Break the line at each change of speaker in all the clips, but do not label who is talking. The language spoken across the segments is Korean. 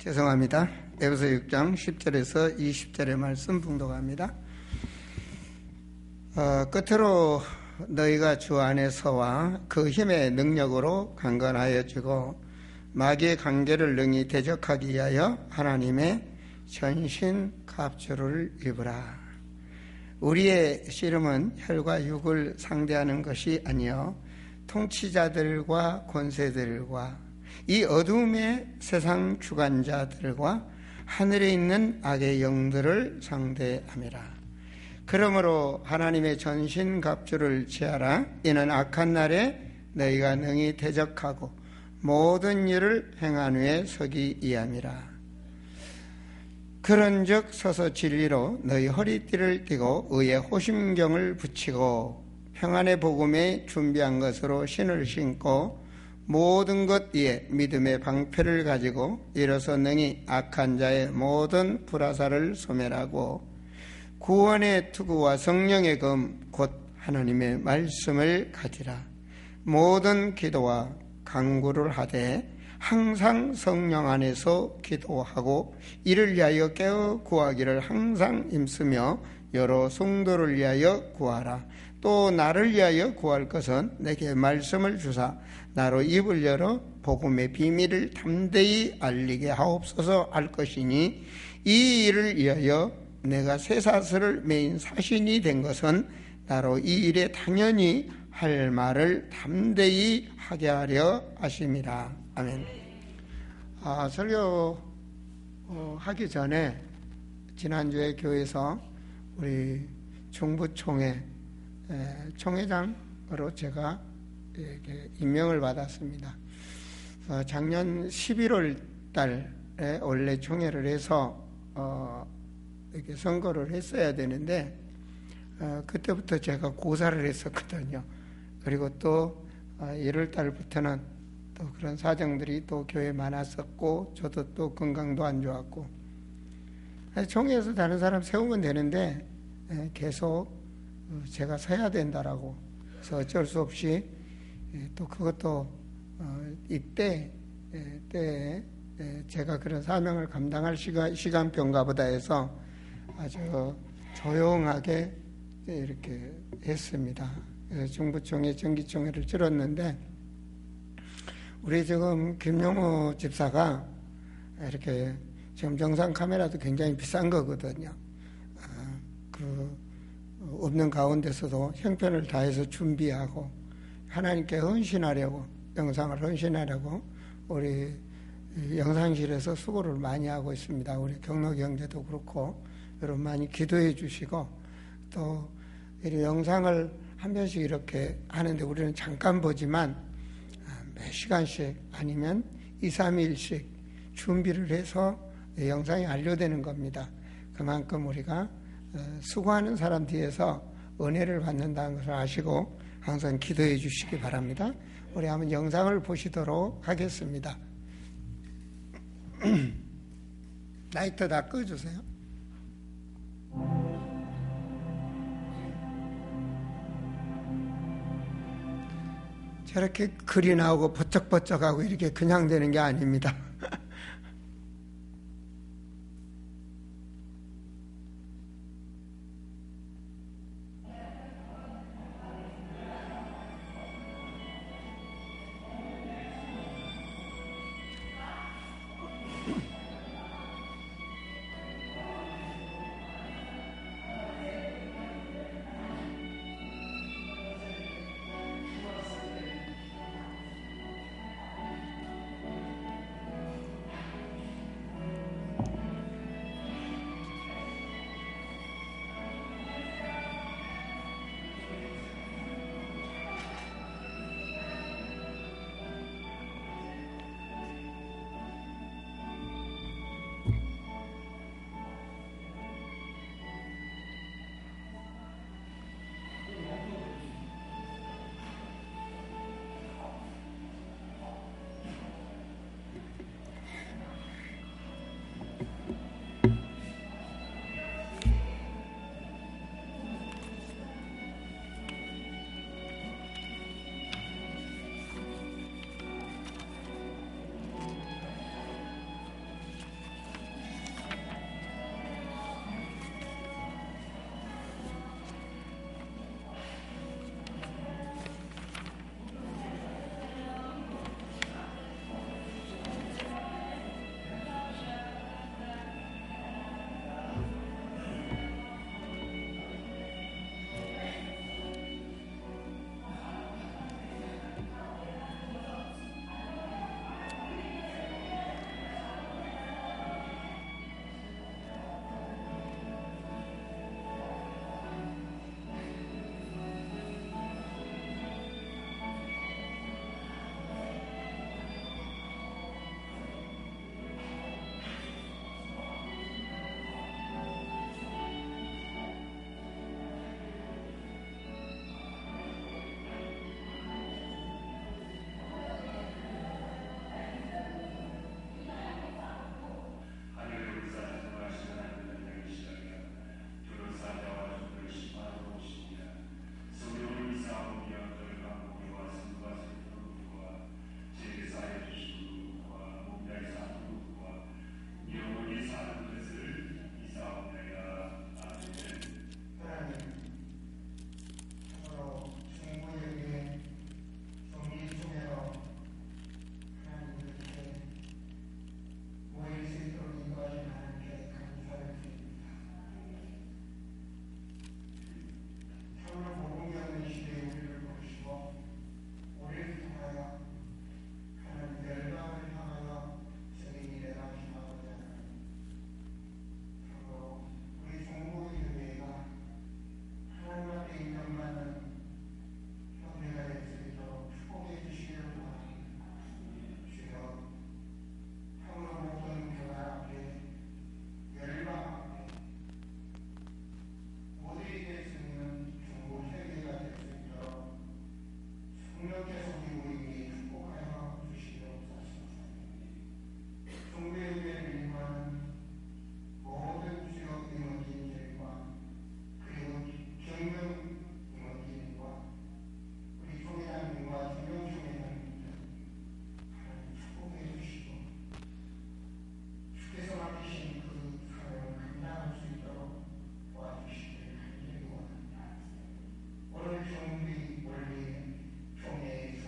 죄송합니다. 에베소 6장 10절에서 20절의 말씀 봉독합니다. 끝으로 너희가 주 안에서와 그 힘의 능력으로 강건하여지고 마귀의 관계를 능히 대적하기 위하여 하나님의 전신 갑주를 입으라. 우리의 씨름은 혈과 육을 상대하는 것이 아니요 통치자들과 권세들과 이 어둠의 세상 주관자들과 하늘에 있는 악의 영들을 상대함이라. 그러므로 하나님의 전신 갑주를 취하라. 이는 악한 날에 너희가 능히 대적하고 모든 일을 행한 후에 서기 위함이라. 그런즉 서서 진리로 너희 허리띠를 띠고 의의 호심경을 붙이고 평안의 복음에 준비한 것으로 신을 신고 모든 것 위에 믿음의 방패를 가지고 일어서 능히 악한 자의 모든 불화살을 소멸하고 구원의 투구와 성령의 검 곧 하나님의 말씀을 가지라. 모든 기도와 간구를 하되 항상 성령 안에서 기도하고 이를 위하여 깨어 구하기를 항상 힘쓰며 여러 성도를 위하여 구하라. 또 나를 위하여 구할 것은 내게 말씀을 주사 나로 입을 열어 복음의 비밀을 담대히 알리게 하옵소서 할 것이니 이 일을 위하여 내가 쇠사슬을 매인 사신이 된 것은 나로 이 일에 당연히 할 말을 담대히 하게 하려 하심이라. 아멘. 설교 하기 전에 지난주에 교회에서 우리 중부총회 총회장으로 제가 이렇게 임명을 받았습니다. 작년 11월 달에 원래 총회를 해서 이렇게 선거를 했어야 되는데 그때부터 제가 고사를 했었거든요. 그리고 또 1월 달부터는 또 그런 사정들이 또 교회에 많았었고 저도 또 건강도 안 좋았고 총회에서 다른 사람 세우면 되는데 계속 제가 서야 된다라고 그래서 어쩔 수 없이 또 그것도 이때 제가 그런 사명을 감당할 시간표인가 보다 해서 아주 조용하게 이렇게 했습니다. 그래서 중부총회 정기총회를 치렀는데 우리 지금 김용호 집사가 이렇게 지금 영상 카메라도 굉장히 비싼 거거든요. 없는 가운데서도 형편을 다해서 준비하고 하나님께 헌신하려고 영상을 헌신하려고 우리 영상실에서 수고를 많이 하고 있습니다. 우리 경록이 형제도 그렇고 여러분 많이 기도해 주시고 또 이 영상을 한 편씩 이렇게 하는데 우리는 잠깐 보지만 몇 시간씩 아니면 2, 3일씩 준비를 해서 영상이 완료되는 겁니다. 그만큼 우리가 수고하는 사람 뒤에서 은혜를 받는다는 것을 아시고 항상 기도해 주시기 바랍니다. 우리 한번 영상을 보시도록 하겠습니다. 라이터 다 꺼주세요. 저렇게 글이 나오고 버쩍버쩍하고 이렇게 그냥 되는 게 아닙니다. 주님께서 우리 모임이 축복하여 주시옵소서. 종교의 일과는 모든 주요 임원진들과 그리고 경영 임원진과 우리 총회장님과 김영총회장님들 하나님 축복해 주시고 주께서 맡기신 그 사명을 감당할 수 있도록 도와주시기를 간절히 원합니다. 오늘 경비 원리 총회의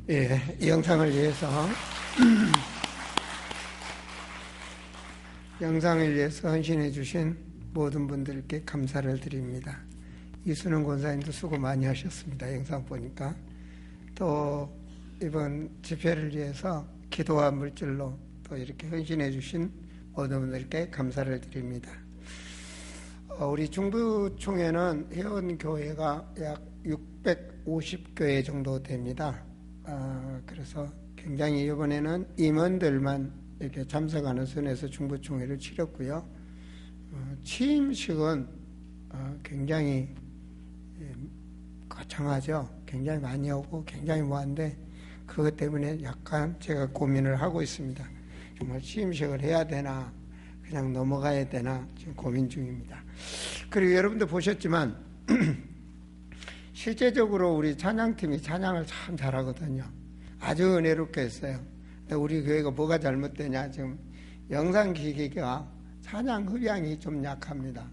예, 이 영상을 위해서 헌신해 주신 모든 분들께 감사를 드립니다. 이순은 권사님도 수고 많이 하셨습니다. 영상 보니까. 또 이번 집회를 위해서 기도와 물질로 또 이렇게 헌신해 주신 모든 분들께 감사를 드립니다. 우리 중부총회는 회원교회가 약 650교회 정도 됩니다. 그래서 굉장히 이번에는 임원들만 이렇게 참석하는 선에서 중부총회를 치렀고요. 취임식은 굉장히 거창하죠. 굉장히 많이 오고 굉장히 뭐한데 그것 때문에 약간 제가 고민을 하고 있습니다. 정말 취임식을 해야 되나 그냥 넘어가야 되나 지금 고민 중입니다. 그리고 여러분들 보셨지만 실제적으로 우리 찬양팀이 찬양을 참 잘하거든요. 아주 은혜롭게 했어요. 근데 우리 교회가 뭐가 잘못되냐, 지금 영상기기가 찬양 흡양이 좀 약합니다.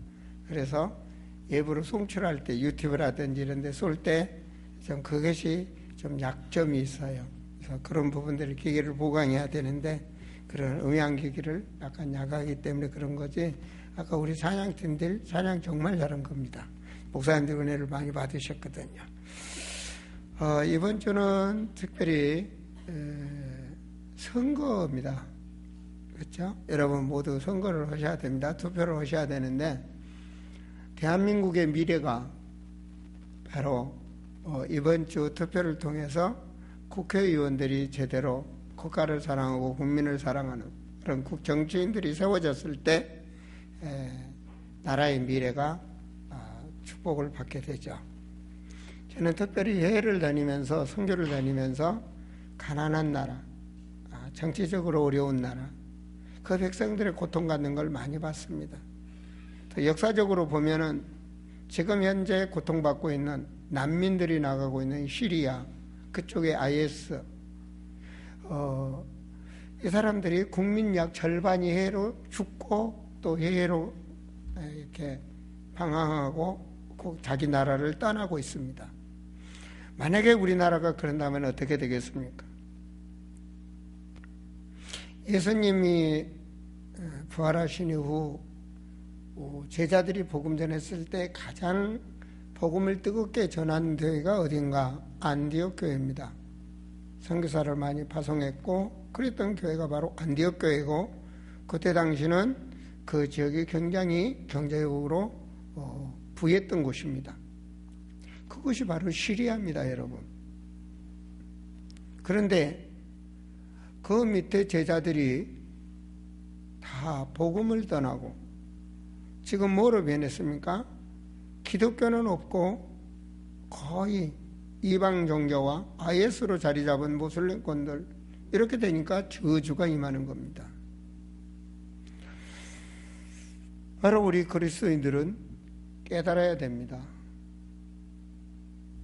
그래서 예부를 송출할 때 유튜브라든지 이런 데 쏠 때 좀 그것이 좀 약점이 있어요. 그래서 그런 부분들을 기기를 보강해야 되는데 그런 음향기기를 약간 약하기 때문에 그런 거지. 아까 우리 찬양팀들 찬양 정말 잘한 겁니다. 목사님들 은혜를 많이 받으셨거든요. 이번 주는 특별히 선거입니다. 그렇죠? 여러분 모두 선거를 하셔야 됩니다. 투표를 하셔야 되는데 대한민국의 미래가 바로 이번 주 투표를 통해서 국회의원들이 제대로 국가를 사랑하고 국민을 사랑하는 그런 정치인들이 세워졌을 때 나라의 미래가 축복을 받게 되죠. 저는 특별히 해외를 다니면서 선교를 다니면서 가난한 나라, 정치적으로 어려운 나라, 그 백성들의 고통받는 걸 많이 봤습니다. 또 역사적으로 보면은 지금 현재 고통받고 있는 난민들이 나가고 있는 시리아, 그쪽의 IS, 이 사람들이 국민 약 절반이 해외로 죽고 또 해외로 이렇게 방황하고 자기 나라를 떠나고 있습니다. 만약에 우리나라가 그런다면 어떻게 되겠습니까? 예수님이 부활하신 이후 제자들이 복음 전했을 때 가장 복음을 뜨겁게 전한 교회가 어딘가? 안디옥 교회입니다. 선교사를 많이 파송했고 그랬던 교회가 바로 안디옥 교회고 그때 당시는 그 지역이 굉장히 경제적으로 부했던 곳입니다. 그것이 바로 시리아입니다, 여러분. 그런데 그 밑에 제자들이 다 복음을 떠나고 지금 뭐로 변했습니까? 기독교는 없고 거의 이방 종교와 IS로 자리 잡은 모슬림권들, 이렇게 되니까 저주가 임하는 겁니다. 바로 우리 그리스도인들은 깨달아야 됩니다.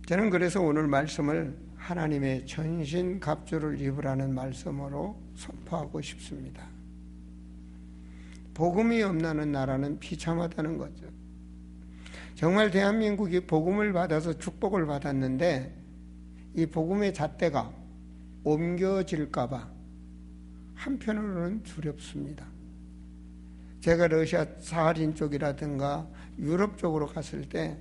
저는 그래서 오늘 말씀을 하나님의 전신갑주를 입으라는 말씀으로 선포하고 싶습니다. 복음이 없는 나라는 비참하다는 거죠. 정말 대한민국이 복음을 받아서 축복을 받았는데 이 복음의 잣대가 옮겨질까 봐 한편으로는 두렵습니다. 제가 러시아 사하린 쪽이라든가 유럽 쪽으로 갔을 때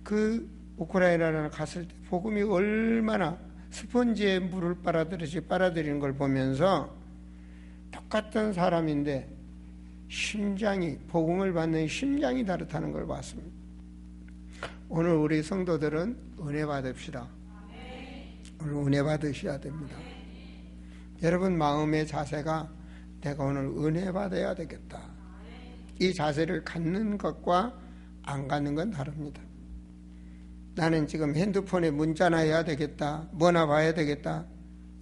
그 우크라이나를 갔을 때 복음이 얼마나 스펀지에 물을 빨아들이지 빨아들이는 걸 보면서 똑같은 사람인데 심장이, 복음을 받는 심장이 다르다는 걸 봤습니다. 오늘 우리 성도들은 은혜 받읍시다. 오늘 은혜 받으셔야 됩니다. 여러분 마음의 자세가 내가 오늘 은혜 받아야 되겠다. 이 자세를 갖는 것과 안 갖는 건 다릅니다. 나는 지금 핸드폰에 문자나 해야 되겠다, 뭐나 봐야 되겠다,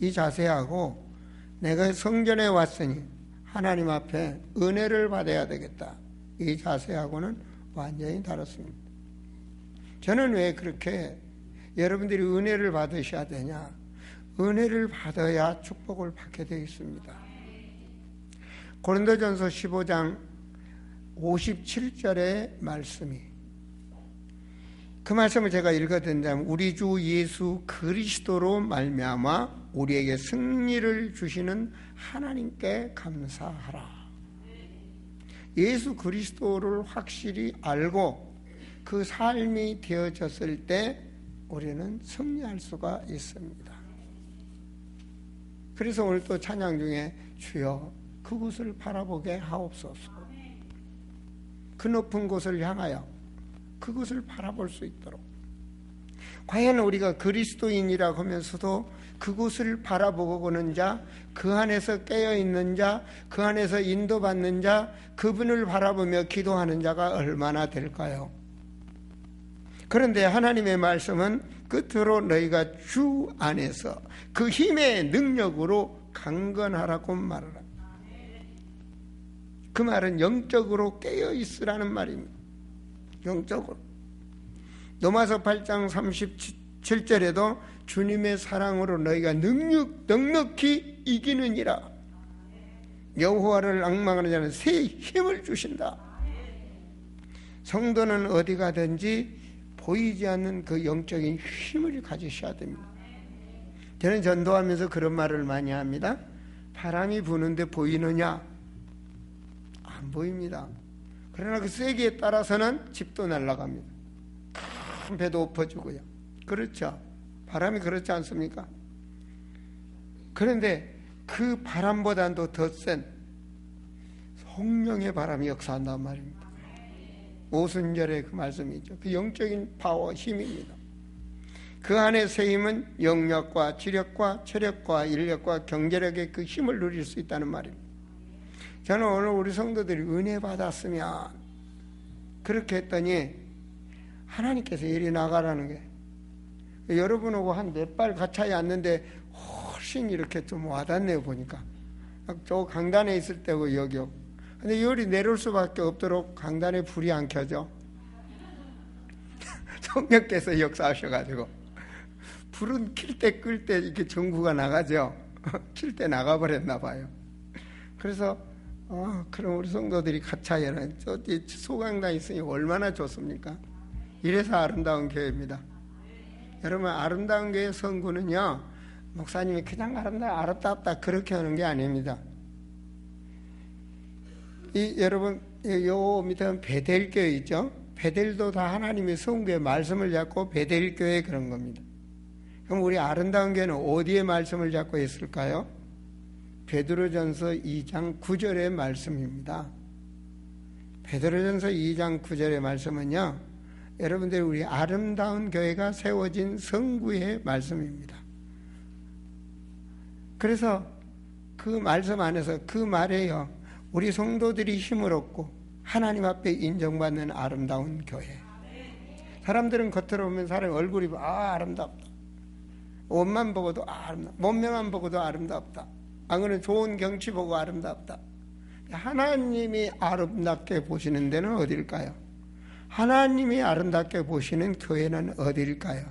이 자세하고 내가 성전에 왔으니 하나님 앞에 은혜를 받아야 되겠다, 이 자세하고는 완전히 다릅니다. 저는 왜 그렇게 여러분들이 은혜를 받으셔야 되냐? 은혜를 받아야 축복을 받게 되어 있습니다. 고린도전서 15장 57절의 말씀이 그 말씀을 제가 읽어드린다면 우리 주 예수 그리스도로 말미암아 우리에게 승리를 주시는 하나님께 감사하라. 예수 그리스도를 확실히 알고 그 삶이 되어졌을 때 우리는 승리할 수가 있습니다. 그래서 오늘 또 찬양 중에 주여 그곳을 바라보게 하옵소서. 그 높은 곳을 향하여 그것을 바라볼 수 있도록. 과연 우리가 그리스도인이라고 하면서도 그곳을 바라보고 보는 자, 그 안에서 깨어있는 자, 그 안에서 인도받는 자, 그분을 바라보며 기도하는 자가 얼마나 될까요? 그런데 하나님의 말씀은 끝으로 너희가 주 안에서 그 힘의 능력으로 강건하라고 말을 합니다. 그 말은 영적으로 깨어있으라는 말입니다. 영적으로. 로마서 8장 37절에도 주님의 사랑으로 너희가 넉넉히 이기느니라. 여호와를 앙망하는 자는 새 힘을 주신다. 성도는 어디 가든지 보이지 않는 그 영적인 힘을 가지셔야 됩니다. 저는 전도하면서 그런 말을 많이 합니다. 바람이 부는데 보이느냐? 안 보입니다. 그러나 그 세기에 따라서는 집도 날아갑니다. 큰 배도 엎어지고요. 그렇죠. 바람이 그렇지 않습니까? 그런데 그 바람보다도 더 센 성령의 바람이 역사한단 말입니다. 오순절의 그 말씀이죠. 그 영적인 파워, 힘입니다. 그 안에 새 힘은 영력과 지력과 체력과 인력과 경제력의 그 힘을 누릴 수 있다는 말입니다. 저는 오늘 우리 성도들이 은혜 받았으면 그렇게 했더니 하나님께서 이리 나가라는 게 여러분하고 한 몇 발 가차이 앉는데 훨씬 이렇게 좀 와닿네요. 보니까 저 강단에 있을 때고 여기요. 근데 열이 내려올 수밖에 없도록 강단에 불이 안 켜져. 성령께서 역사하셔가지고 불은 킬 때 끌 때 이렇게 전구가 나가죠. 킬 때 나가버렸나 봐요. 그래서 그럼 우리 성도들이 가차이는 저기 소강단 있으니 얼마나 좋습니까? 이래서 아름다운 교회입니다. 여러분, 아름다운 교회 성구는요, 목사님이 그냥 아름답다 그렇게 하는 게 아닙니다. 여러분, 요 밑에는 베델 교회 있죠? 베델도 다 하나님의 성구의 말씀을 잡고 베델 교회 그런 겁니다. 그럼 우리 아름다운 교회는 어디에 말씀을 잡고 있을까요? 베드로전서 2장 9절의 말씀입니다. 베드로전서 2장 9절의 말씀은요, 여러분들이 우리 아름다운 교회가 세워진 성구의 말씀입니다. 그래서 그 말씀 안에서 그 말에요, 우리 성도들이 힘을 얻고 하나님 앞에 인정받는 아름다운 교회. 사람들은 겉으로 보면 사람 얼굴이 아름답다. 옷만 보고도 아름답다. 몸매만 보고도 아름답다. 그는 좋은 경치 보고 아름답다. 하나님이 아름답게 보시는 데는 어딜까요? 하나님이 아름답게 보시는 교회는 어딜까요?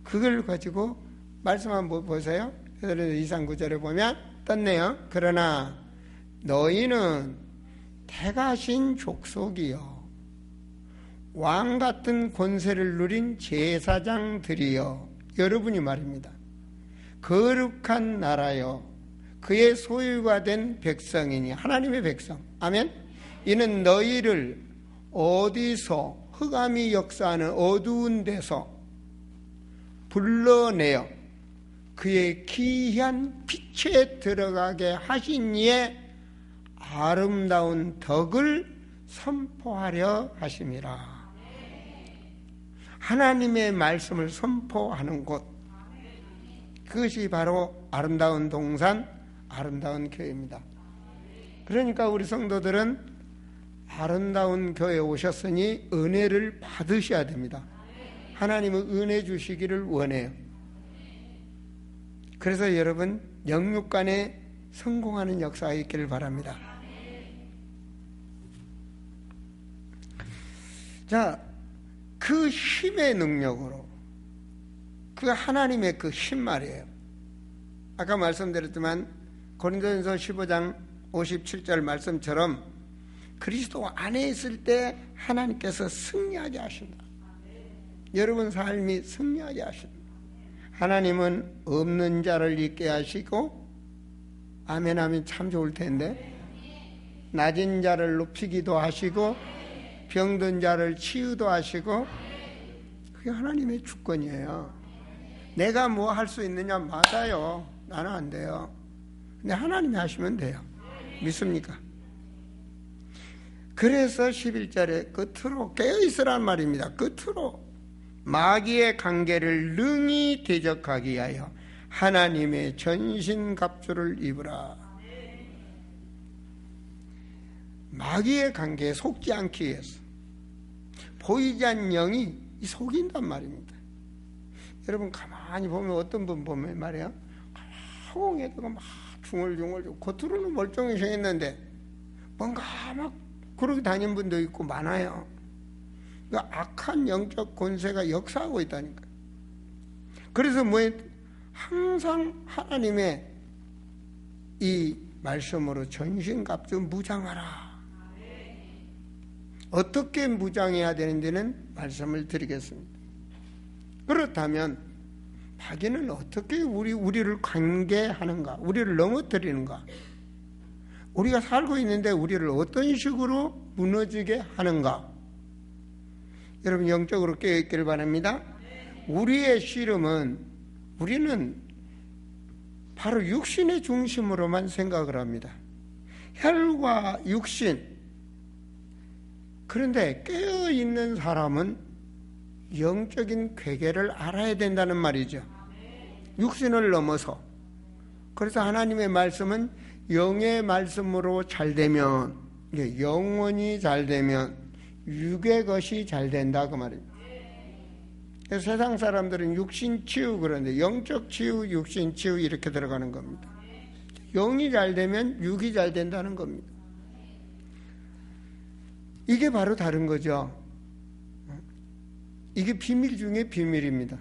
그걸 가지고 말씀 한번 보세요. 베드로전서 2장 9절에 보면 떴네요. 그러나 너희는 택하신 족속이요 왕 같은 권세를 누린 제사장들이요, 여러분이 말입니다. 거룩한 나라요 그의 소유가 된 백성이니, 하나님의 백성. 아멘. 이는 너희를 어디서, 흑암이 역사하는 어두운 데서 불러내어 그의 기이한 빛에 들어가게 하신 이의 아름다운 덕을 선포하려 하심이라. 하나님의 말씀을 선포하는 곳, 그것이 바로 아름다운 동산, 아름다운 교회입니다. 그러니까 우리 성도들은 아름다운 교회에 오셨으니 은혜를 받으셔야 됩니다. 하나님은 은혜 주시기를 원해요. 그래서 여러분, 영육간에 성공하는 역사가 있기를 바랍니다. 자, 그 힘의 능력으로, 그 하나님의 그 힘 말이에요. 아까 말씀드렸지만 고린도전서 15장 57절 말씀처럼 그리스도 안에 있을 때 하나님께서 승리하게 하신다. 여러분 삶이 승리하게 하십니다. 하나님은 없는 자를 있게 하시고, 아멘 하면 참 좋을 텐데, 낮은 자를 높이기도 하시고 병든 자를 치유도 하시고, 그게 하나님의 주권이에요. 내가 뭐 할 수 있느냐? 맞아요. 나는 안 돼요. 근데 하나님이 하시면 돼요. 믿습니까? 그래서 11절에 끝으로 깨어있으란 말입니다. 끝으로 마귀의 관계를 능히 대적하기 위하여 하나님의 전신갑주를 입으라. 마귀의 관계에 속지 않기 위해서. 보이지 않는 영이 속인단 말입니다. 여러분 가만히 보면 어떤 분 보면 말이야, 허공에다가 막 중얼중얼 겉으로는 멀쩡히 생겼는데 뭔가 막 그러고 다니는 분도 있고 많아요. 그러니까 악한 영적 권세가 역사하고 있다니까요. 그래서 항상 하나님의 이 말씀으로 전신갑주 무장하라. 어떻게 무장해야 되는지는 말씀을 드리겠습니다. 그렇다면 마귀는 어떻게 우리를 관계하는가? 우리를 넘어뜨리는가? 우리가 살고 있는데 우리를 어떤 식으로 무너지게 하는가? 여러분 영적으로 깨어있기를 바랍니다. 우리의 씨름은, 우리는 바로 육신의 중심으로만 생각을 합니다. 혈과 육신. 그런데 깨어있는 사람은 영적인 괴계를 알아야 된다는 말이죠. 육신을 넘어서. 그래서 하나님의 말씀은 영의 말씀으로 잘 되면, 영혼이 잘 되면 육의 것이 잘 된다 그 말입니다. 세상 사람들은 육신 치유 그러는데 영적 치유, 육신 치유 이렇게 들어가는 겁니다. 영이 잘 되면 육이 잘 된다는 겁니다. 이게 바로 다른 거죠. 이게 비밀 중에 비밀입니다.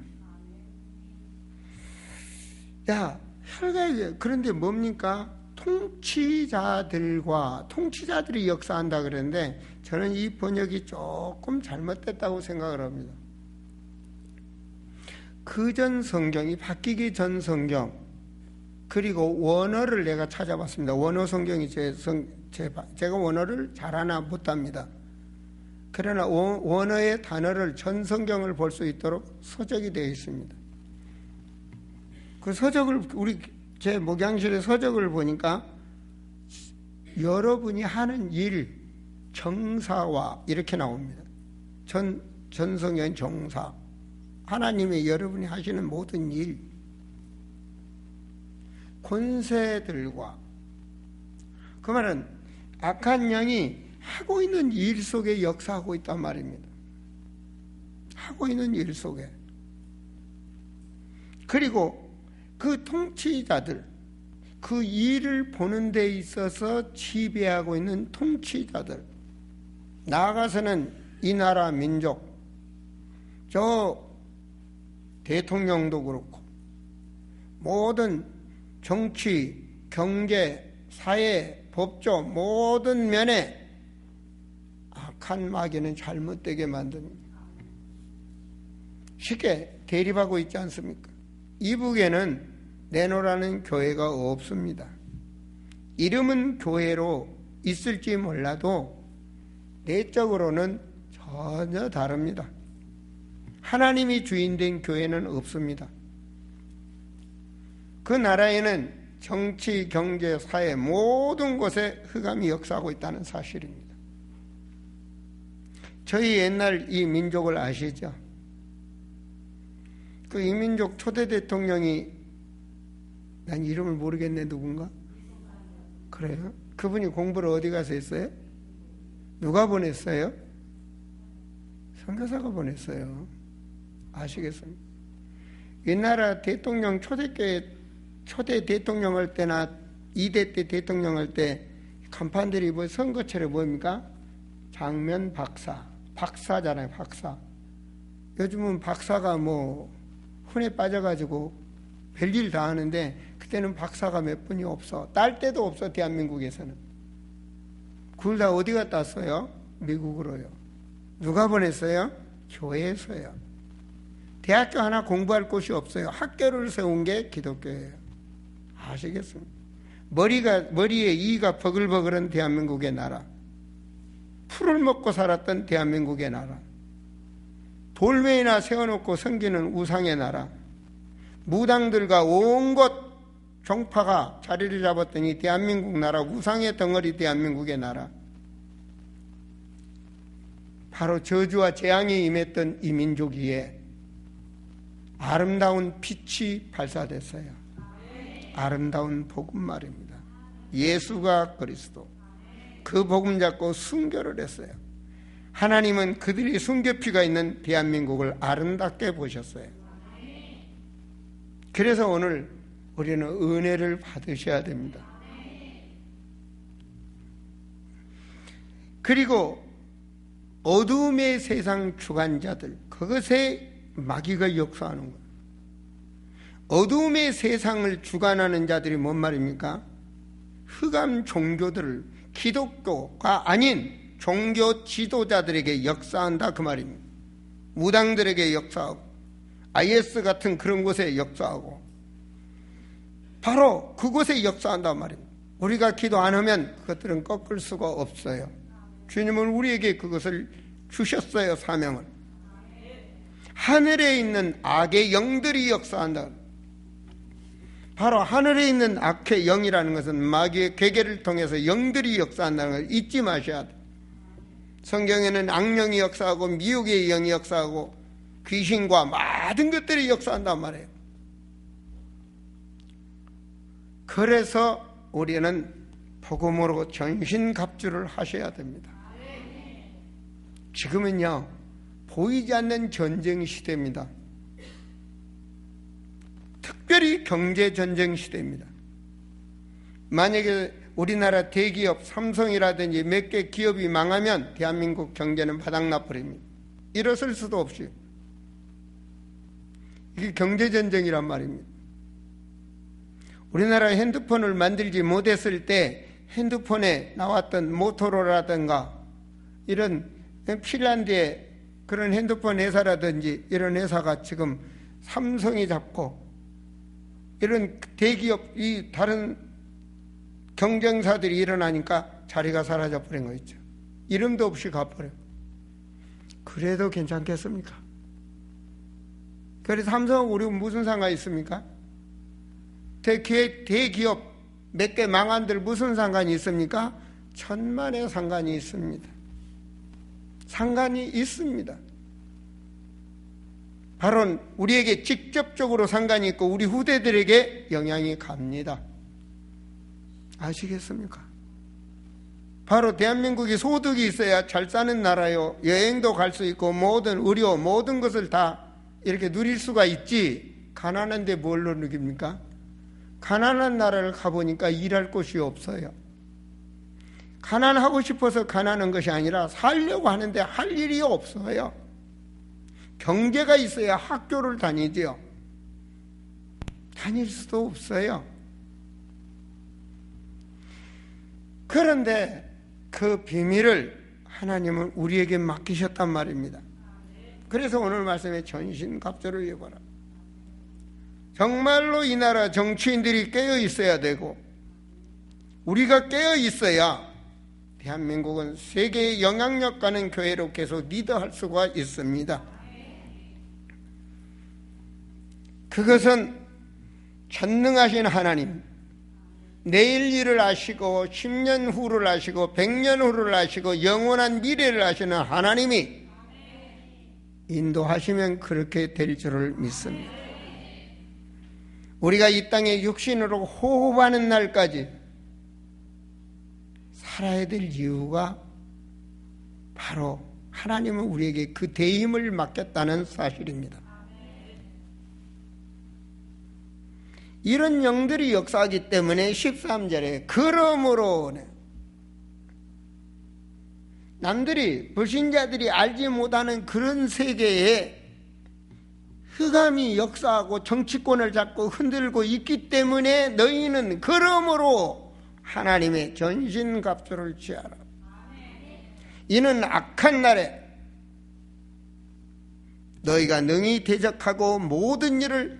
그런데 뭡니까? 통치자들이 역사한다 그랬는데 저는 이 번역이 조금 잘못됐다고 생각을 합니다. 그전 성경이 바뀌기 전 성경, 그리고 원어를 내가 찾아봤습니다. 원어 성경이 제가 원어를 잘하나 못합니다. 그러나 원어의 단어를 전 성경을 볼 수 있도록 서적이 되어 있습니다. 그 서적을 제 목양실의 서적을 보니까 여러분이 하는 일, 정사와 이렇게 나옵니다. 전 성경 정사. 하나님의 여러분이 하시는 모든 일, 권세들과, 그 말은 악한 영이 하고 있는 일 속에 역사하고 있단 말입니다. 하고 있는 일 속에. 그리고 그 통치자들, 그 일을 보는 데 있어서 지배하고 있는 통치자들, 나아가서는 이 나라 민족, 저 대통령도 그렇고 모든 정치, 경제, 사회, 법조 모든 면에 악한 마귀는 잘못되게 만듭니다. 쉽게 대립하고 있지 않습니까? 이북에는 내노라는 교회가 없습니다. 이름은 교회로 있을지 몰라도 내적으로는 전혀 다릅니다. 하나님이 주인된 교회는 없습니다. 그 나라에는 정치, 경제, 사회 모든 곳에 흑암이 역사하고 있다는 사실입니다. 저희 옛날 이 민족을 아시죠? 그 이민족 초대 대통령이, 난 이름을 모르겠네, 누군가? 그래요? 그분이 공부를 어디 가서 했어요? 누가 보냈어요? 선교사가 보냈어요. 아시겠습니까? 이 나라 대통령 초대 대통령 할 때나 2대 때 대통령 할 때 간판들이 선거철에 뭡니까? 장면 박사잖아요, 박사. 요즘은 박사가 혼에 빠져가지고 별일 다 하는데 그때는 박사가 몇 분이 없어. 딸 때도 없어, 대한민국에서는. 그걸 다 어디 갔다 왔어요? 미국으로요. 누가 보냈어요? 교회에서요. 대학교 하나 공부할 곳이 없어요. 학교를 세운 게 기독교예요. 아시겠습니까? 머리에 이가 버글버글한 대한민국의 나라, 풀을 먹고 살았던 대한민국의 나라, 돌멩이나 세워놓고 섬기는 우상의 나라, 무당들과 온 곳 종파가 자리를 잡았더니 대한민국 나라, 우상의 덩어리 대한민국의 나라, 바로 저주와 재앙이 임했던 이 민족이에 아름다운 빛이 발사됐어요. 아름다운 복음 말입니다. 예수가 그리스도. 그 복음 잡고 순교를 했어요. 하나님은 그들이 순교피가 있는 대한민국을 아름답게 보셨어요. 그래서 오늘 우리는 은혜를 받으셔야 됩니다. 그리고 어두움의 세상 주관자들, 그것에 마귀가 역사하는 거예요. 어두움의 세상을 주관하는 자들이 뭔 말입니까? 흑암 종교들을 기독교가 아닌 종교 지도자들에게 역사한다 그 말입니다. 무당들에게 역사하고 IS 같은 그런 곳에 역사하고 바로 그곳에 역사한단 말입니다. 우리가 기도 안 하면 그것들은 꺾을 수가 없어요. 주님은 우리에게 그것을 주셨어요. 사명을. 하늘에 있는 악의 영들이 역사한다. 바로 하늘에 있는 악의 영이라는 것은 마귀의 괴계를 통해서 영들이 역사한다는 걸 잊지 마셔야 돼요. 성경에는 악령이 역사하고 미혹의 영이 역사하고 귀신과 모든 것들이 역사한단 말이에요. 그래서 우리는 복음으로 전신갑주를 하셔야 됩니다. 지금은요, 보이지 않는 전쟁 시대입니다. 특별히 경제전쟁 시대입니다. 만약에 우리나라 대기업 삼성이라든지 몇 개 기업이 망하면 대한민국 경제는 바닥나 버립니다. 일어설 수도 없이. 이게 경제전쟁이란 말입니다. 우리나라 핸드폰을 만들지 못했을 때 핸드폰에 나왔던 모토로라든가 이런 핀란드의 그런 핸드폰 회사라든지 이런 회사가 지금 삼성이 잡고 이런 대기업이 다른 경쟁사들이 일어나니까 자리가 사라져버린 거 있죠. 이름도 없이 가버려요. 그래도 괜찮겠습니까? 그래서 삼성하고 우리 무슨 상관이 있습니까? 대기업 몇 개 망한들 무슨 상관이 있습니까? 천만의 상관이 있습니다. 상관이 있습니다. 바로 우리에게 직접적으로 상관이 있고 우리 후대들에게 영향이 갑니다. 아시겠습니까? 바로 대한민국이 소득이 있어야 잘 사는 나라요. 여행도 갈 수 있고 모든 의료 모든 것을 다 이렇게 누릴 수가 있지. 가난한데 뭘로 누깁니까? 가난한 나라를 가보니까 일할 곳이 없어요. 가난하고 싶어서 가난한 것이 아니라 살려고 하는데 할 일이 없어요. 경제가 있어야 학교를 다니죠. 다닐 수도 없어요. 그런데 그 비밀을 하나님은 우리에게 맡기셨단 말입니다. 그래서 오늘 말씀에 전신갑주를 입어라. 정말로 이 나라 정치인들이 깨어 있어야 되고 우리가 깨어 있어야 대한민국은 세계의 영향력 가는 교회로 계속 리더할 수가 있습니다. 그것은 전능하신 하나님, 내일 일을 아시고 10년 후를 아시고 100년 후를 아시고 영원한 미래를 아시는 하나님이 인도하시면 그렇게 될 줄을 믿습니다. 우리가 이 땅에 육신으로 호흡하는 날까지 살아야 될 이유가 바로 하나님은 우리에게 그 대임을 맡겼다는 사실입니다. 이런 영들이 역사하기 때문에 13절에 그러므로 남들이 불신자들이 알지 못하는 그런 세계에 흑암이 역사하고 정치권을 잡고 흔들고 있기 때문에 너희는 그러므로 하나님의 전신갑주를 취하라. 이는 악한 날에 너희가 능히 대적하고 모든 일을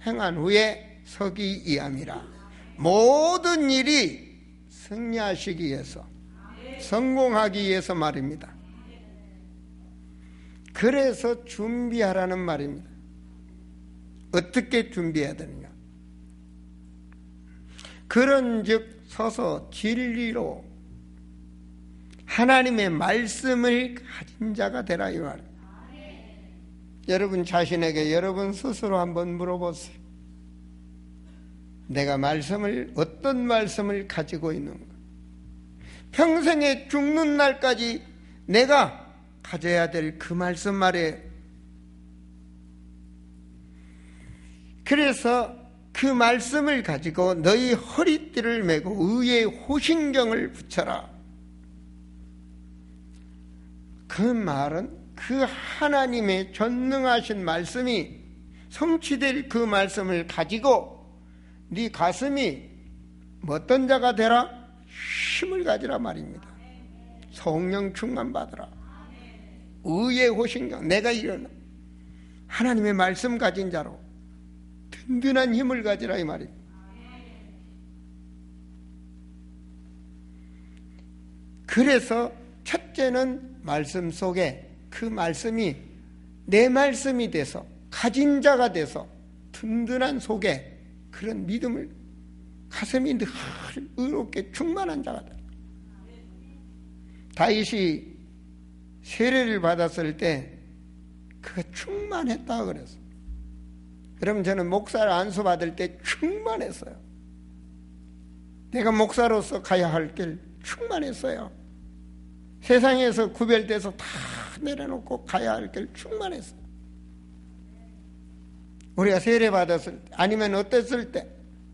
행한 후에 서기 이함이라. 모든 일이 승리하시기 위해서, 성공하기 위해서 말입니다. 그래서 준비하라는 말입니다. 어떻게 준비해야 되느냐? 그런즉 서서 진리로 하나님의 말씀을 가진 자가 되라, 이 말. 여러분 자신에게 여러분 스스로 한번 물어보세요. 내가 어떤 말씀을 가지고 있는가? 평생에 죽는 날까지 내가 가져야 될 그 말씀 말이에요. 그래서 그 말씀을 가지고 너희 허리띠를 메고 의의 호신경을 붙여라. 그 말은 그 하나님의 전능하신 말씀이 성취될 그 말씀을 가지고 네 가슴이 어떤 자가 되라? 힘을 가지라 말입니다. 성령 충만 받으라. 의의 호신경, 내가 일어나 하나님의 말씀 가진 자로 든든한 힘을 가지라, 이 말입니다. 그래서 첫째는 말씀 속에 그 말씀이 내 말씀이 돼서 가진 자가 돼서 든든한 속에 그런 믿음을, 가슴이 늘 의롭게 충만한 자가 돼. 다윗이 세례를 받았을 때 그가 충만했다 그랬어. 그럼 저는 목사를 안수 받을 때 충만했어요. 내가 목사로서 가야 할 길 충만했어요. 세상에서 구별돼서 다 내려놓고 가야 할 길 충만했어요. 우리가 세례 받았을 때, 아니면 어땠을 때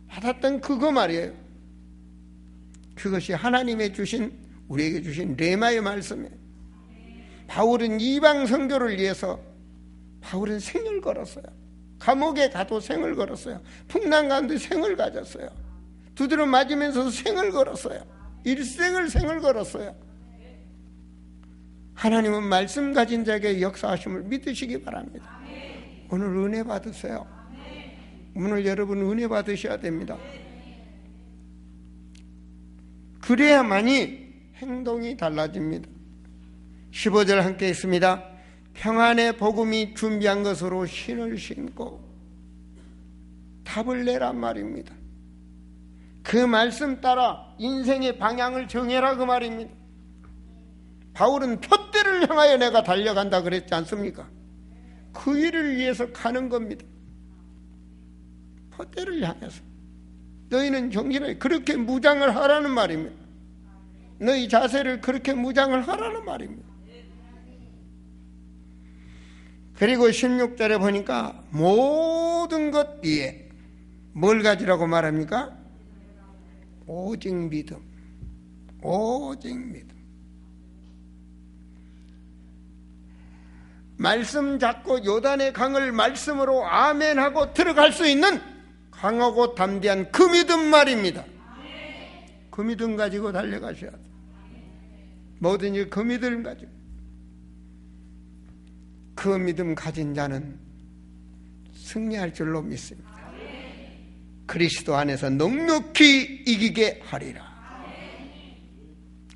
받았던 그거 말이에요. 그것이 하나님의 우리에게 주신 레마의 말씀이에요. 바울은 이방 선교를 위해서 바울은 생을 걸었어요. 감옥에 가도 생을 걸었어요. 풍랑 가운데 생을 가졌어요. 두드러 맞으면서 생을 걸었어요. 일생을 생을 걸었어요. 하나님은 말씀 가진 자에게 역사하심을 믿으시기 바랍니다. 오늘 은혜 받으세요. 오늘 여러분 은혜 받으셔야 됩니다. 그래야만이 행동이 달라집니다. 15절 함께 있습니다. 평안의 복음이 준비한 것으로 신을 신고 답을 내란 말입니다. 그 말씀 따라 인생의 방향을 정해라 그 말입니다. 바울은 표대를 향하여 내가 달려간다 그랬지 않습니까? 그 일을 위해서 가는 겁니다. 표대를 향해서. 너희는 정신을 그렇게 무장을 하라는 말입니다. 너희 자세를 그렇게 무장을 하라는 말입니다. 그리고 16절에 보니까 모든 것 위에 뭘 가지라고 말합니까? 오직 믿음. 오직 믿음. 말씀 잡고 요단의 강을 말씀으로 아멘하고 들어갈 수 있는 강하고 담대한 그 믿음 말입니다. 그 믿음 가지고 달려가셔야 돼요. 뭐든지 그 믿음 가지고. 그 믿음 가진 자는 승리할 줄로 믿습니다. 그리스도 안에서 넉넉히 이기게 하리라.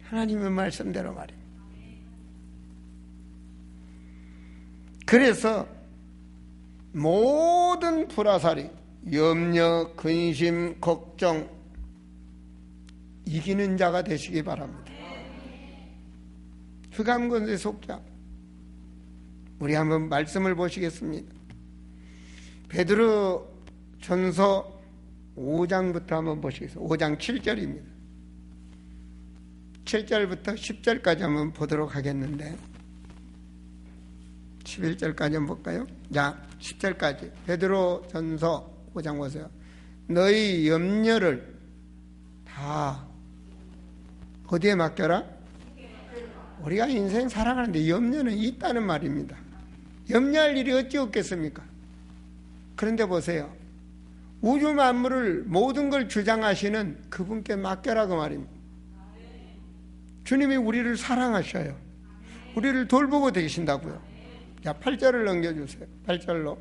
하나님의 말씀대로 말입니다. 그래서 모든 불화살이 염려, 근심, 걱정 이기는 자가 되시기 바랍니다. 흑암권세 속자. 우리 한번 말씀을 보시겠습니다. 베드로 전서 5장부터 한번 보시겠습니다. 5장 7절입니다. 7절부터 10절까지 한번 보도록 하겠는데 11절까지 한번 볼까요? 자, 10절까지 베드로 전서 5장 보세요. 너희 염려를 다 어디에 맡겨라? 우리가 인생 살아가는데 염려는 있다는 말입니다. 염려할 일이 어찌 없겠습니까? 그런데 보세요. 우주 만물을 모든 걸 주장하시는 그분께 맡겨라 그 말입니다. 주님이 우리를 사랑하셔요. 우리를 돌보고 계신다고요. 자, 8절을 넘겨주세요. 8절로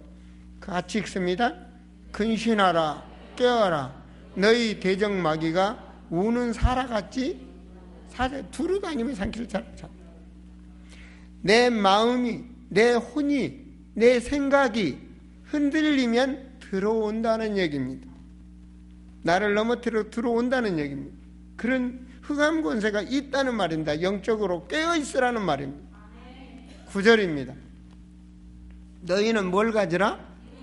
같이 읽습니다. 근신하라, 깨어라. 너희 대적마귀가 우는 사라같이 두루다니며 산길을 찾아. 내 마음이, 내 혼이, 내 생각이 흔들리면 들어온다는 얘기입니다. 나를 넘어뜨려 들어온다는 얘기입니다. 그런 흑암 권세가 있다는 말입니다. 영적으로 깨어있으라는 말입니다. 9절입니다. 너희는 뭘 가지라?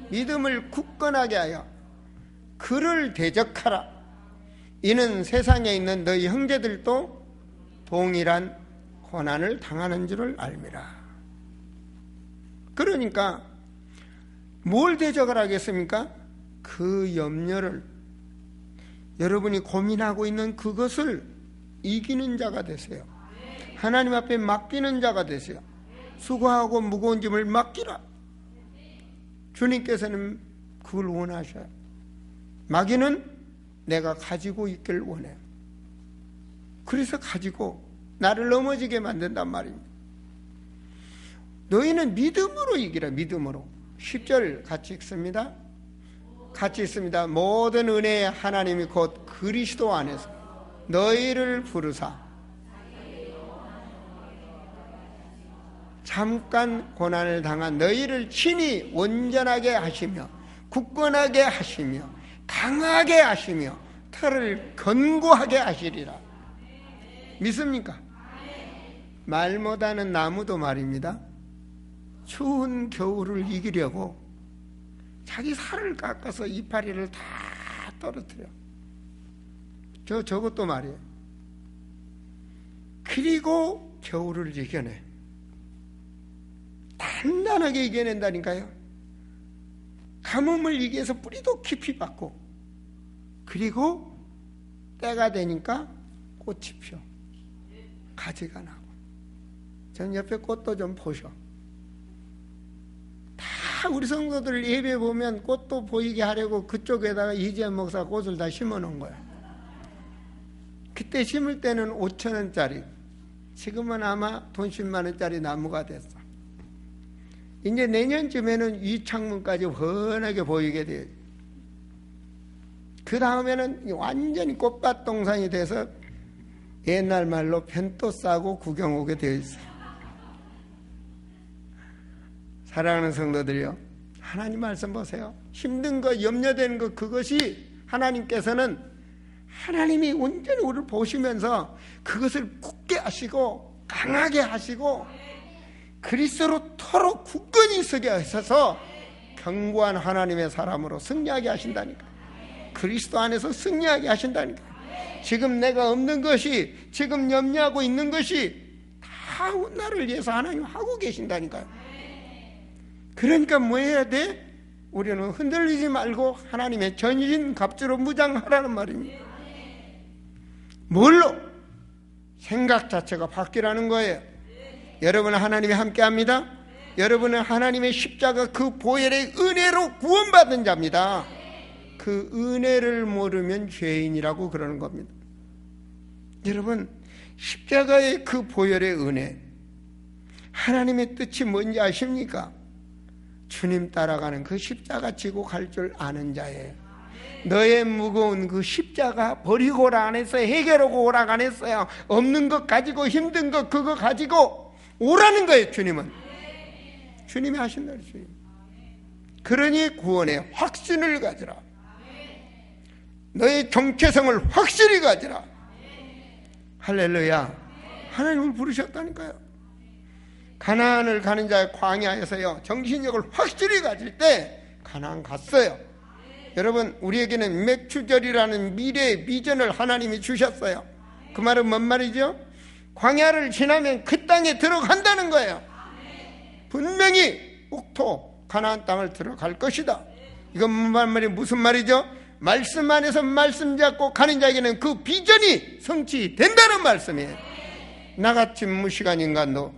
믿음을 굳건하게 하여 그를 대적하라. 이는 세상에 있는 너희 형제들도 동일한 고난을 당하는 줄을 알미라. 그러니까 뭘 대적을 하겠습니까? 그 염려를, 여러분이 고민하고 있는 그것을 이기는 자가 되세요. 하나님 앞에 맡기는 자가 되세요. 수고하고 무거운 짐을 맡기라. 주님께서는 그걸 원하셔요. 마귀는 내가 가지고 있길 원해요. 그래서 가지고 나를 넘어지게 만든단 말입니다. 너희는 믿음으로 이기라. 믿음으로. 10절 같이 읽습니다. 같이 읽습니다. 모든 은혜의 하나님이 곧 그리스도 안에서 너희를 부르사 잠깐 고난을 당한 너희를 친히 온전하게 하시며 굳건하게 하시며 강하게 하시며 털을 견고하게 하시리라. 믿습니까? 말 못하는 나무도 말입니다. 추운 겨울을 이기려고 자기 살을 깎아서 이파리를 다 떨어뜨려. 저것도 말이에요. 그리고 겨울을 이겨내. 단단하게 이겨낸다니까요. 가뭄을 이겨서 뿌리도 깊이 받고, 그리고 때가 되니까 꽃이 펴, 가지가 나고. 전 옆에 꽃도 좀 보셔. 다 우리 성도들 예배 보면 꽃도 보이게 하려고 그쪽에다가 이재현 목사 꽃을 다 심어 놓은 거야. 그때 심을 때는 5,000원짜리, 지금은 아마 돈 10만 원짜리 나무가 됐어. 이제 내년쯤에는 이 창문까지 훤하게 보이게 돼요. 그 다음에는 완전히 꽃밭 동산이 돼서 옛날 말로 편도 싸고 구경 오게 되어 있어요. 사랑하는 성도들이요, 하나님 말씀 보세요. 힘든 거, 염려되는 거, 그것이 하나님께서는, 하나님이 온전히 우리를 보시면서 그것을 굳게 하시고 강하게 하시고 그리스도로 토록 굳건히 서게 하셔서 견고한 하나님의 사람으로 승리하게 하신다니까. 그리스도 안에서 승리하게 하신다니까. 지금 내가 없는 것이, 지금 염려하고 있는 것이 다 나를 위해서 하나님 하고 계신다니까요. 그러니까 뭐 해야 돼? 우리는 흔들리지 말고 하나님의 전신갑주로 무장하라는 말입니다. 뭘로? 생각 자체가 바뀌라는 거예요. 여러분은 하나님이 함께합니다. 여러분은 하나님의 십자가 그 보혈의 은혜로 구원받은 자입니다. 그 은혜를 모르면 죄인이라고 그러는 겁니다. 여러분, 십자가의 그 보혈의 은혜, 하나님의 뜻이 뭔지 아십니까? 주님 따라가는 그 십자가 지고 갈 줄 아는 자예요. 너의 무거운 그 십자가 버리고 오라 안 했어요. 해결하고 오라 안 했어요. 없는 것 가지고, 힘든 것 그거 가지고 오라는 거예요. 주님은 주님이 하신다는 주님. 그러니 구원의 확신을 가지라. 너의 정체성을 확실히 가지라. 할렐루야. 하나님을 부르셨다니까요. 가나안을 가는 자의 광야에서요, 정신력을 확실히 가질 때 가나안 갔어요. 여러분, 우리에게는 맥추절이라는 미래의 비전을 하나님이 주셨어요. 그 말은 뭔 말이죠? 광야를 지나면 그 땅에 들어간다는 거예요. 분명히 옥토 가나안 땅을 들어갈 것이다. 이건 무슨 말이죠? 말씀 안에서 말씀 잡고 가는 자에게는 그 비전이 성취된다는 말씀이에요. 나같이 무식한 인간도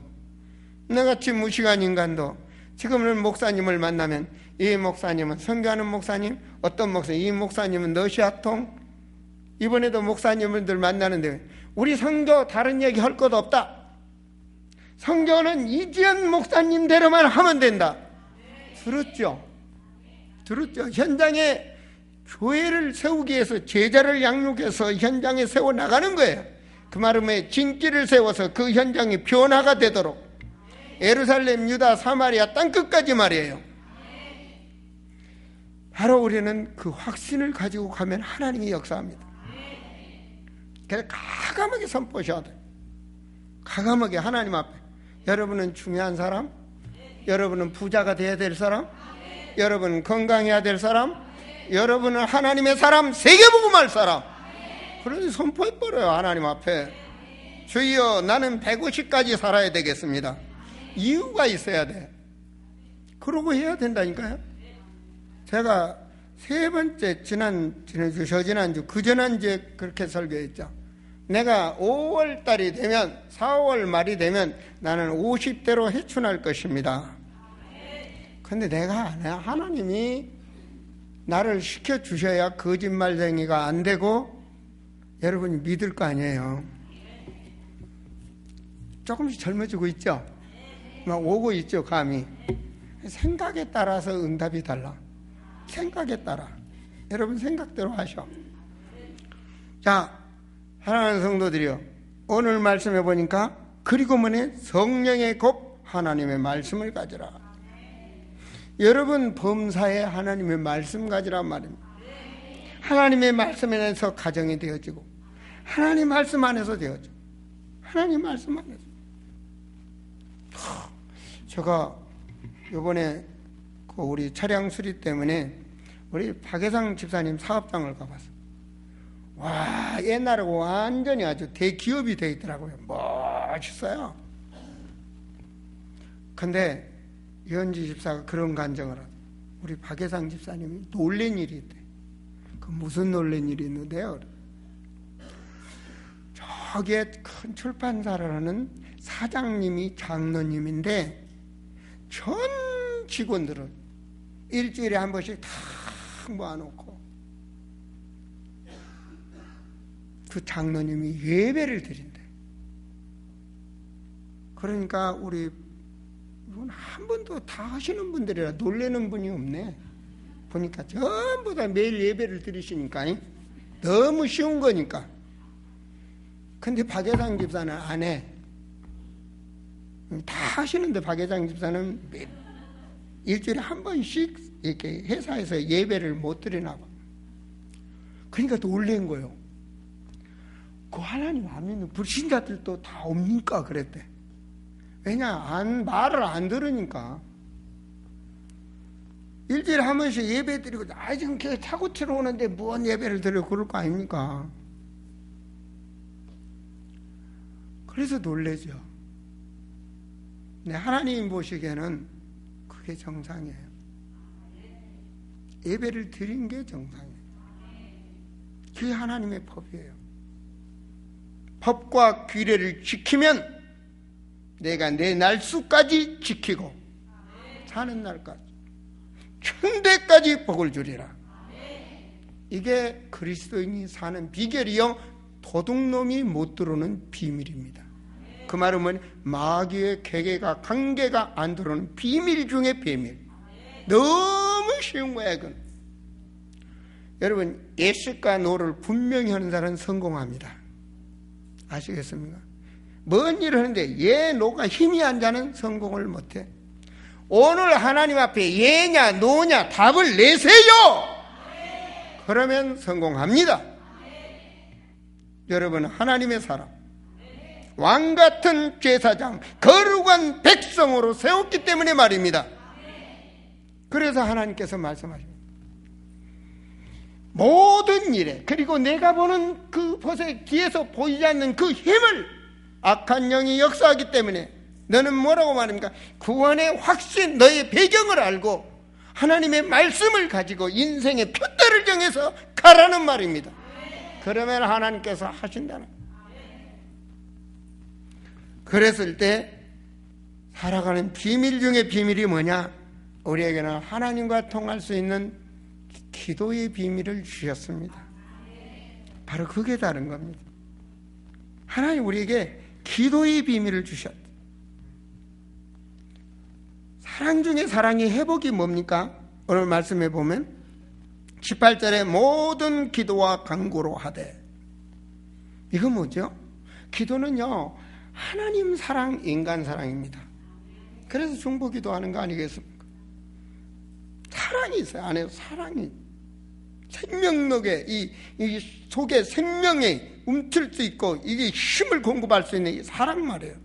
지금은 목사님을 만나면, 이 목사님은 선교하는 목사님, 어떤 목사님, 이 목사님은 러시아통, 이번에도 목사님들 만나는데 우리 선교 다른 얘기 할 것도 없다. 성경은 이지연 목사님대로만 하면 된다. 들었죠? 현장에 교회를 세우기 위해서 제자를 양육해서 현장에 세워나가는 거예요. 그 말은 진기를 세워서 그 현장이 변화가 되도록 예루살렘, 유다, 사마리아 땅끝까지 말이에요. 바로 우리는 그 확신을 가지고 가면 하나님이 역사합니다. 그래서 과감하게 선포하셔야 돼요. 과감하게 하나님 앞에. 여러분은 중요한 사람? 여러분은 부자가 돼야 될 사람? 여러분은 건강해야 될 사람? 여러분은 하나님의 사람, 세계복음할 사람. 그래서 선포해버려요. 하나님 앞에. 주여, 나는 150까지 살아야 되겠습니다. 이유가 있어야 돼. 그러고 해야 된다니까요. 제가 세 번째 지난주, 저지난주, 그전한주에 그렇게 설교했죠. 내가 5월 달이 되면, 4월 말이 되면 나는 50대로 해춘할 것입니다. 근데 내가 안 해요. 하나님이 나를 시켜주셔야 거짓말쟁이가 안 되고 여러분이 믿을 거 아니에요. 조금씩 젊어지고 있죠? 막 오고 있죠, 감이. 생각에 따라서 응답이 달라. 생각에 따라. 여러분 생각대로 하셔. 자, 사랑하는 성도들이요, 오늘 말씀해 보니까 그리고 뭐네? 성령의 곱 하나님의 말씀을 가지라. 여러분 범사에 하나님의 말씀 가지란 말입니다. 하나님의 말씀 안에서 가정이 되어지고 하나님 말씀 안에서 되어지고 하나님 말씀 안에서. 제가 이번에 우리 차량 수리 때문에 우리 박혜상 집사님 사업장을 가봤어요. 와, 옛날하고 완전히 아주 대기업이 되어 있더라고요. 멋있어요. 근데 이현지 집사가 그런 간증을 하죠. 우리 박혜상 집사님이 놀란 일이 있대. 그 무슨 놀란 일이 있는데요? 저기에 큰 출판사를 하는 사장님이 장로님인데 전 직원들을 일주일에 한 번씩 다 모아놓고 그 장로님이 예배를 드린대. 그러니까 우리 이건 한 번도 다 하시는 분들이라 놀라는 분이 없네. 보니까 전부 다 매일 예배를 드리시니까 너무 쉬운 거니까. 근데 박혜상 집사는 안 해. 다 하시는데 박혜상 집사는 일주일에 한 번씩 이렇게 회사에서 예배를 못 드리나 봐. 그러니까 놀란 거예요. 그 하나님 안 믿는 불신자들도 다 옵니까? 그랬대. 왜냐? 말을 안 들으니까. 일주일에 한 번씩 예배 드리고, 지금 걔 차고 치러 오는데 뭔 예배를 드리고 그럴 거 아닙니까? 그래서 놀라죠. 네, 하나님 보시기에는 그게 정상이에요. 예배를 드린 게 정상이에요. 그게 하나님의 법이에요. 법과 규례를 지키면 내가 내 날수까지 지키고 사는 날까지 천대까지 복을 주리라. 이게 그리스도인이 사는 비결이요, 도둑놈이 못 들어오는 비밀입니다. 그 말은 뭐냐? 마귀의 계계가 관계가 안 들어오는 비밀 중에 비밀. 너무 쉬운 거야 이건. 여러분, 예식과 노를 분명히 하는 사람은 성공합니다. 아시겠습니까? 뭔 일을 하는데 예, 노가 힘이 안 자는 성공을 못해. 오늘 하나님 앞에 예냐 노냐 답을 내세요. 그러면 성공합니다. 여러분, 하나님의 사람, 왕같은 제사장, 거룩한 백성으로 세웠기 때문에 말입니다. 그래서 하나님께서 말씀하십니다. 모든 일에, 그리고 내가 보는 그 벗에 뒤에서 보이지 않는 그 힘을 악한 영이 역사하기 때문에 너는 뭐라고 말합니까? 구원의 확신, 너의 배경을 알고 하나님의 말씀을 가지고 인생의 표대를 정해서 가라는 말입니다. 그러면 하나님께서 하신다는. 그랬을 때 살아가는 비밀 중에 비밀이 뭐냐? 우리에게는 하나님과 통할 수 있는 기도의 비밀을 주셨습니다. 바로 그게 다른 겁니다. 하나님 우리에게 기도의 비밀을 주셨다. 사랑 중에 사랑이 회복이 뭡니까? 오늘 말씀해 보면 18절에 모든 기도와 간구로 하되, 이거 뭐죠? 기도는요, 하나님 사랑, 인간 사랑입니다. 그래서 중보 기도하는 거 아니겠습니까? 사랑이 있어요. 안에 사랑이. 생명력에, 이 속에 생명이 움틀 수 있고, 이게 힘을 공급할 수 있는 이 사랑 말이에요.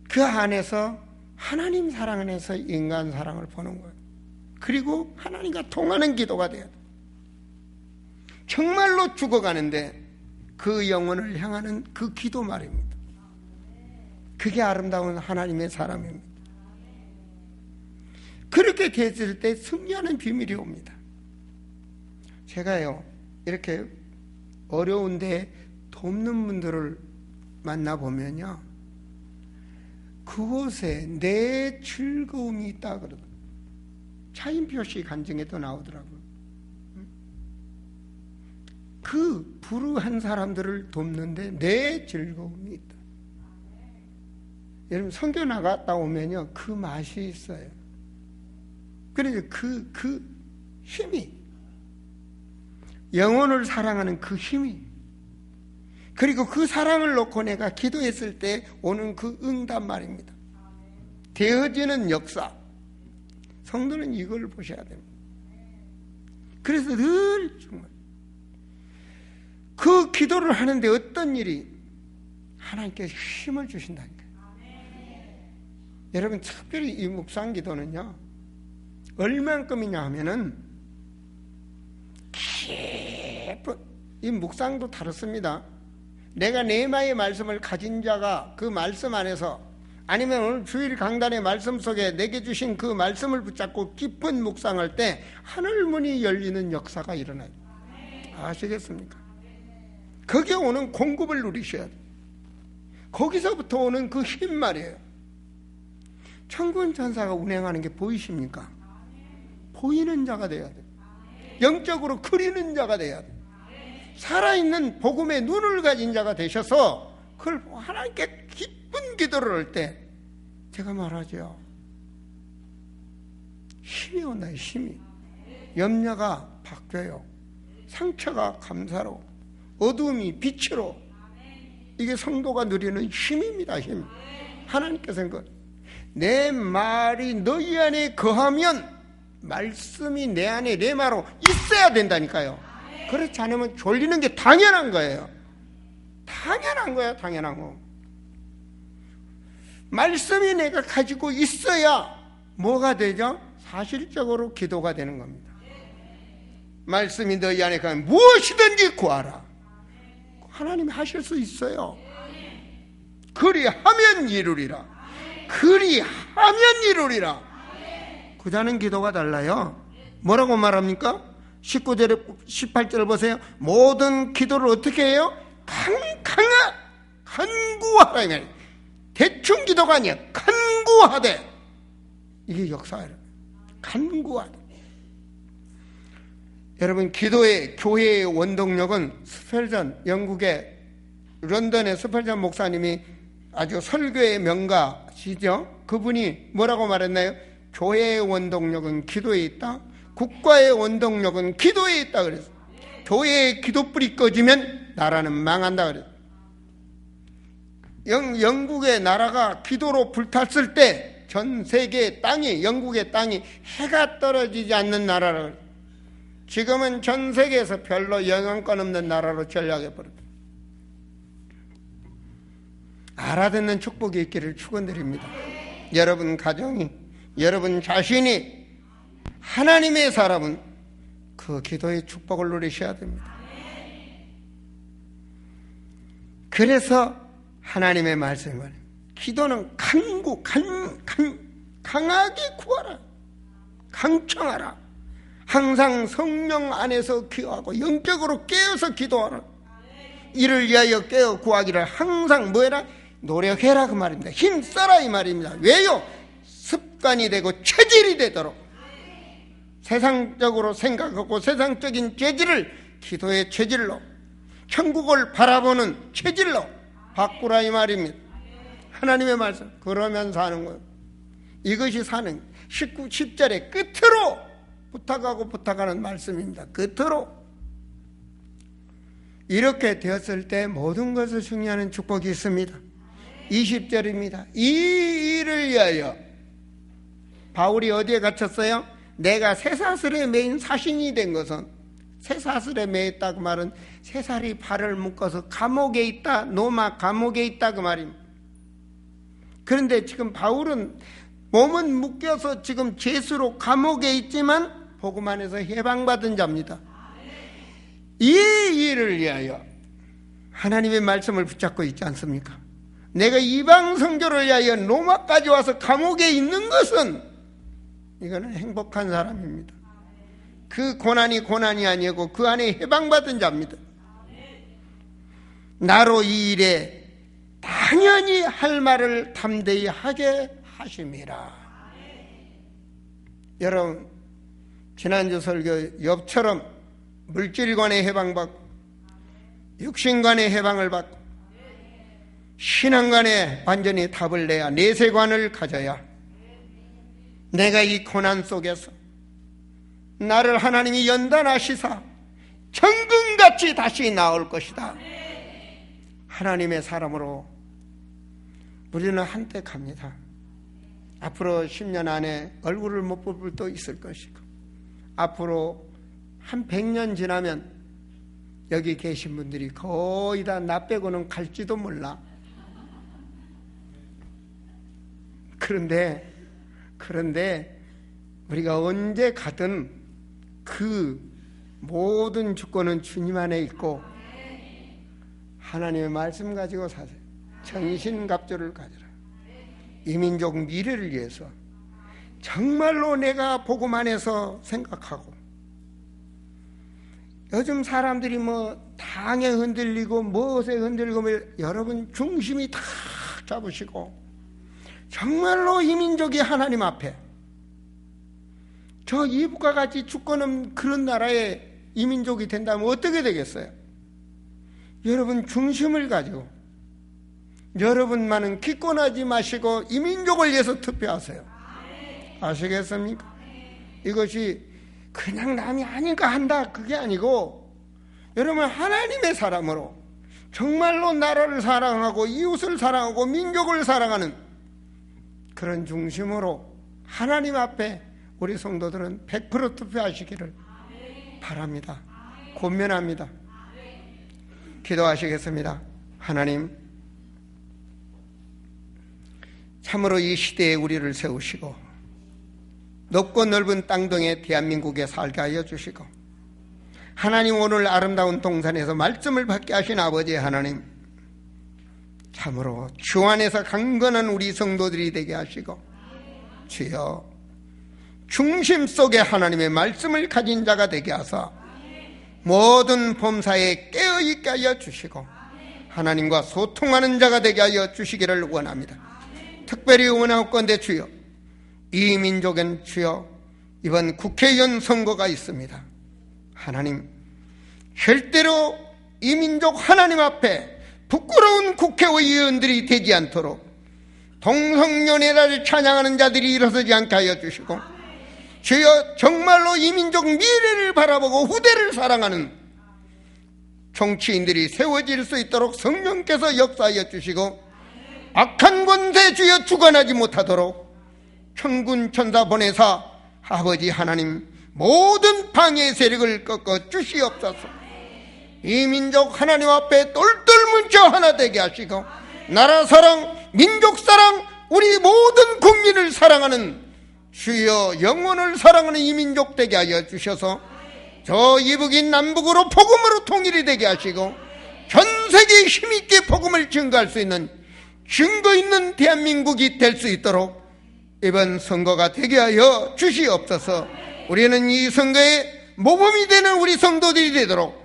그 안에서 하나님 사랑 안에서 인간 사랑을 보는 거예요. 그리고 하나님과 통하는 기도가 돼야 돼요. 정말로 죽어가는데 그 영혼을 향하는 그 기도 말입니다. 그게 아름다운 하나님의 사람입니다. 그렇게 됐을 때 승리하는 비밀이 옵니다. 제가요, 이렇게 어려운데 돕는 분들을 만나보면요, 그곳에 내 즐거움이 있다 그러더라고요. 차인표 씨 간증에도 나오더라고요. 그 불우한 사람들을 돕는데 내 즐거움이 있다. 여러분, 선교 나갔다 오면요, 그 맛이 있어요. 그러니까 그 힘이, 영혼을 사랑하는 그 힘이, 그리고 그 사랑을 놓고 내가 기도했을 때 오는 그 응답 말입니다. 되어지는 역사. 성도는 이걸 보셔야 됩니다. 그래서 늘 정말 그 기도를 하는데 어떤 일이 하나님께서 힘을 주신다니까요. 여러분, 특별히 이 묵상 기도는요, 얼만큼이냐 하면은 깊은, 이 묵상도 다릅니다. 내가 네마의 말씀을 가진 자가 그 말씀 안에서, 아니면 오늘 주일 강단의 말씀 속에 내게 주신 그 말씀을 붙잡고 깊은 묵상할 때 하늘문이 열리는 역사가 일어나요. 아시겠습니까? 거기에 오는 공급을 누리셔야 돼요. 거기서부터 오는 그 힘 말이에요. 천군 천사가 운행하는 게 보이십니까? 보이는 자가 돼야 돼요. 영적으로 그리는 자가 돼야 돼요. 살아있는 복음의 눈을 가진 자가 되셔서 그걸 하나님께 기쁜 기도를 할 때 제가 말하죠. 힘이 온다, 힘이. 염려가 바뀌어요. 상처가 감사로, 어두움이 빛으로. 이게 성도가 누리는 힘입니다, 힘. 하나님께서는 내 말이 너희 안에 거하면 말씀이 내 안에 레마로 있어야 된다니까요. 그렇지 않으면 졸리는 게 당연한 거예요. 당연한 거예요, 당연한 거. 말씀이 내가 가지고 있어야 뭐가 되죠? 사실적으로 기도가 되는 겁니다. 말씀이 너희 안에 가면 무엇이든지 구하라. 하나님이 하실 수 있어요. 그리하면 이루리라. 그리하면 이루리라. 구자는 기도가 달라요. 뭐라고 말합니까? 19절에 18절 보세요. 모든 기도를 어떻게 해요? 간구하라. 대충 기도가 아니야. 간구하되. 이게 역사예요. 간구하되. 여러분, 기도의 교회의 원동력은 스펠전, 영국의 런던의 스펠전 목사님이 아주 설교의 명가시죠. 그분이 뭐라고 말했나요? 교회의 원동력은 기도에 있다. 국가의 원동력은 기도에 있다 그랬어. 교회의 기도불이 꺼지면 나라는 망한다 그랬어. 영국의 나라가 기도로 불탔을 때 전 세계 땅이, 영국의 땅이 해가 떨어지지 않는 나라라. 지금은 전 세계에서 별로 영향권 없는 나라로 전락해버렸다. 알아듣는 축복이 있기를 축원드립니다. 여러분 가정이, 여러분 자신이 하나님의 사람은 그 기도의 축복을 누리셔야 됩니다. 그래서 하나님의 말씀을, 기도는 강하게 구하라. 강청하라. 항상 성령 안에서 기도하고 영적으로 깨어서 기도하라. 이를 위하여 깨어 구하기를 항상 뭐해라? 노력해라 그 말입니다. 힘써라 이 말입니다. 왜요? 습관이 되고 체질이 되도록. 세상적으로 생각하고 세상적인 체질을 기도의 체질로, 천국을 바라보는 체질로 바꾸라 이 말입니다. 하나님의 말씀. 그러면서 하는 거예요. 이것이 사는 10절의 끝으로 부탁하는 말씀입니다. 끝으로. 이렇게 되었을 때 모든 것을 승리하는 축복이 있습니다. 20절입니다. 이 일을 위하여 바울이 어디에 갇혔어요? 내가 쇠사슬에 매인 사신이 된 것은, 쇠사슬에 매였다 그 말은 쇠사슬이 발을 묶어서 감옥에 있다, 로마 감옥에 있다 그 말입니다. 그런데 지금 바울은 몸은 묶여서 지금 죄수로 감옥에 있지만 복음 안에서 해방받은 자입니다. 이 일을 위하여 하나님의 말씀을 붙잡고 있지 않습니까? 내가 이방 선교를 위하여 로마까지 와서 감옥에 있는 것은, 이거는 행복한 사람입니다. 그 고난이 아니고 그 안에 해방받은 자입니다. 나로 이 일에 당연히 할 말을 담대히 하게 하심이라. 여러분, 지난주 설교 욥처럼 물질관의 해방받고 육신관의 해방을 받고 신앙관에 완전히 답을 내야, 내세관을 가져야 내가 이 고난 속에서 나를 하나님이 연단하시사 정금같이 다시 나올 것이다. 하나님의 사람으로 우리는 한때 갑니다. 앞으로 10년 안에 얼굴을 못 볼 분도 있을 것이고, 앞으로 한 100년 지나면 여기 계신 분들이 거의 다 나 빼고는 갈지도 몰라. 그런데 우리가 언제 가든 그 모든 주권은 주님 안에 있고 하나님의 말씀 가지고 사세요. 정신갑주를 가져라. 이 민족 미래를 위해서 정말로 내가 복음 안에서 생각하고, 요즘 사람들이 당에 흔들리고 무엇에 흔들리고, 여러분 중심이 다 잡으시고 정말로 이 민족이 하나님 앞에, 저 이북과 같이 주권 없는 그런 나라에 이 민족이 된다면 어떻게 되겠어요? 여러분 중심을 가지고, 여러분만은 기권하지 마시고 이 민족을 위해서 투표하세요. 아시겠습니까? 이것이 그냥 남이 아닌가 한다 그게 아니고, 여러분 하나님의 사람으로 정말로 나라를 사랑하고 이웃을 사랑하고 민족을 사랑하는 그런 중심으로 하나님 앞에 우리 성도들은 100% 투표하시기를 바랍니다. 권면합니다. 기도하시겠습니다. 하나님, 참으로 이 시대에 우리를 세우시고 높고 넓은 땅동에 대한민국에 살게 하여 주시고, 하나님 오늘 아름다운 동산에서 말씀을 받게 하신 아버지 하나님, 참으로 주 안에서 강건한 우리 성도들이 되게 하시고, 주여 중심 속에 하나님의 말씀을 가진 자가 되게 하사 모든 범사에 깨어있게 하여 주시고 하나님과 소통하는 자가 되게 하여 주시기를 원합니다. 특별히 원하옵건대 주여, 이 민족엔 주여 이번 국회의원 선거가 있습니다. 하나님, 절대로 이 민족 하나님 앞에 부끄러운 국회의원들이 되지 않도록 동성연애를 찬양하는 자들이 일어서지 않게 하여 주시고, 주여 정말로 이 민족 미래를 바라보고 후대를 사랑하는 정치인들이 세워질 수 있도록 성령께서 역사하여 주시고, 악한 권세 주여 주관하지 못하도록 천군 천사 보내사 아버지 하나님 모든 방해 세력을 꺾어 주시옵소서. 이 민족 하나님 앞에 똘똘 뭉쳐 하나 되게 하시고, 나라 사랑, 민족 사랑, 우리 모든 국민을 사랑하는 주여 영혼을 사랑하는 이 민족 되게 하여 주셔서 저 이북인 남북으로 복음으로 통일이 되게 하시고 전 세계에 힘있게 복음을 증거할 수 있는 증거 있는 대한민국이 될 수 있도록 이번 선거가 되게 하여 주시옵소서. 우리는 이 선거에 모범이 되는 우리 성도들이 되도록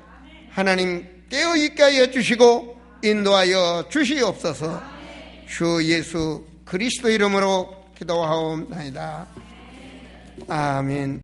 하나님 깨어있게 하여 주시고 인도하여 주시옵소서. 주 예수 그리스도 이름으로 기도하옵나이다. 아멘.